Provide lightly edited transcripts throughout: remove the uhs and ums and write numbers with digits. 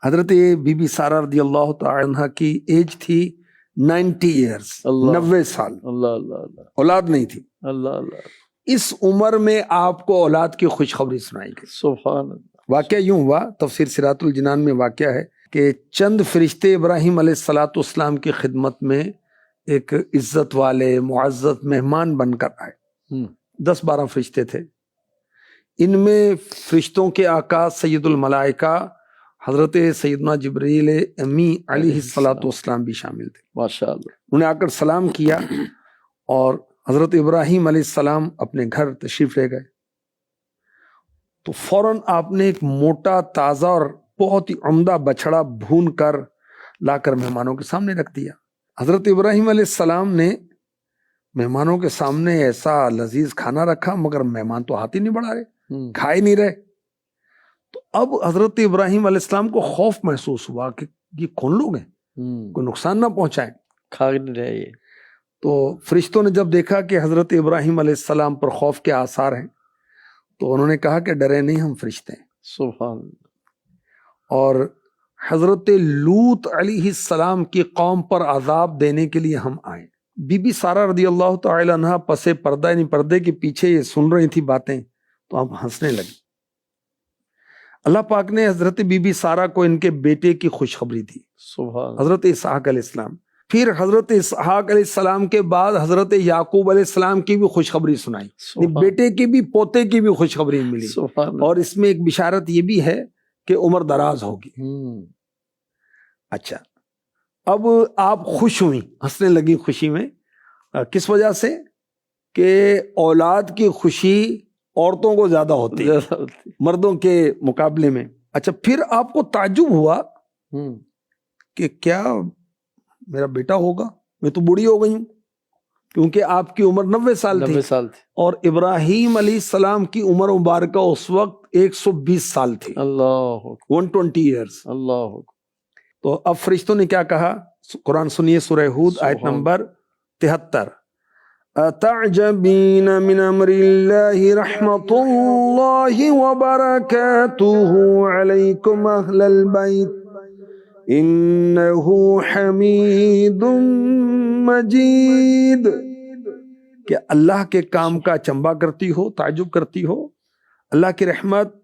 حضرت be be Sara رضی اللہ تعالی عنہ کی ایج تھی 90 ایئرس، 90 سال، اللہ اللہ اللہ اولاد نہیں تھی۔ اللہ اللہ، اس عمر میں آپ کو اولاد کی خوشخبری سنائی گئی۔ سبحان اللہ۔ واقعہ یوں ہوا، تفسیر سراۃ الجنان میں واقعہ ہے کہ چند فرشتے ابراہیم علیہ الصلاۃ والسلام کی خدمت میں ایک عزت والے معزز مہمان بن کر آئے۔ 10-12 فرشتے تھے۔ ان میں فرشتوں کے آقا سید الملائکہ حضرت سیدنا جبرائیل امی علیہ الصلاۃ والسلام بھی شامل تھے۔ ماشاءاللہ۔ انہوں نے آ کر سلام کیا اور حضرت ابراہیم علیہ السلام اپنے گھر تشریف لے گئے تو فوراً آپ نے ایک موٹا تازہ اور بہت ہی عمدہ بچڑا بھون کر لا کر مہمانوں کے سامنے رکھ دیا۔ حضرت ابراہیم علیہ السلام نے مہمانوں کے سامنے ایسا لذیذ کھانا رکھا، مگر مہمان تو ہاتھ ہی نہیں بڑھا رہے، کھا ہی نہیں رہے۔ تو اب حضرت ابراہیم علیہ السلام کو خوف محسوس ہوا کہ یہ کون لوگ ہیں، کوئی نقصان نہ پہنچائیں، کھا نہیں رہے یہ۔ تو فرشتوں نے جب دیکھا کہ حضرت ابراہیم علیہ السلام پر خوف کے آثار ہیں تو انہوں نے کہا کہ ڈرے نہیں، ہم فرشتے ہیں۔ سبحان اللہ۔ اور حضرت لوط علیہ السلام کی قوم پر عذاب دینے کے لیے ہم آئے۔ بی بی سارہ رضی اللہ تعالی عنہ پس پردہ یعنی پردے کے پیچھے یہ سن رہی تھی باتیں، تو اب ہنسنے لگی۔ اللہ پاک نے حضرت بی بی سارہ کو ان کے بیٹے کی خوشخبری دی، سبحان حضرت اسحاق علیہ السلام۔ پھر حضرت اسحاق علیہ السلام کے بعد حضرت یعقوب علیہ السلام کی بھی خوشخبری سنائی، بیٹے کی بھی پوتے کی بھی خوشخبری ملی، اور اس میں ایک بشارت یہ بھی ہے کہ عمر دراز ہوگی۔ اچھا، اب آپ خوش ہوئیں، ہنسنے لگی خوشی میں، کس وجہ سے؟ کہ اولاد کی خوشی عورتوں کو زیادہ ہوتی ہے مردوں کے مقابلے میں۔ اچھا، پھر آپ کو تعجب ہوا کہ کیا میرا بیٹا ہوگا؟ میں تو بوڑھی ہو گئی ہوں، کیونکہ آپ کی عمر 90 سال تھی اور ابراہیم علیہ السلام کی عمر مبارکہ اس وقت 120 سال تھی، اللہ 120 ایئرس۔ اللہ۔ تو اب فرشتوں نے کیا کہا؟ قرآن سنیے، سورہ ہود آیت نمبر 73۔ اتعجبین من امر اللہ رحمت اللہ وبرکاتہ علیکم اہل البیت انہ حمید مجید۔ کہ اللہ کے کام کا چنبا کرتی ہو، تعجب کرتی ہو؟ اللہ کی رحمت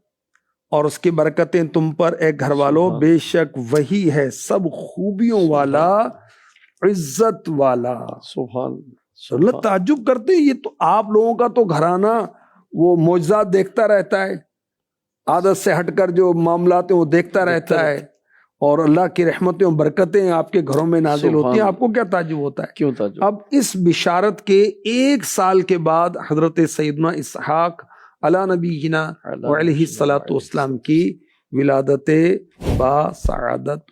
اور اس کی برکتیں تم پر اے گھر والوں، بے شک وہی ہے سب خوبیوں والا، عزت والا۔ سبحان اللہ تعجب کرتے ہیں، یہ تو آپ لوگوں کا تو گھرانہ وہ معجزات دیکھتا رہتا ہے، عادت سے ہٹ کر جو معاملات ہیں وہ دیکھتا رہتا ہے، اور اللہ کی رحمتیں اور برکتیں آپ کے گھروں میں نازل ہوتی ہیں، آپ کو کیا تعجب ہوتا ہے؟ کیوں تعجب؟ اب اس بشارت کے 1 سال کے بعد حضرت سیدنا اسحاق علی نبینا علیہ الصلاۃ والسلام کی ولادت با سعادت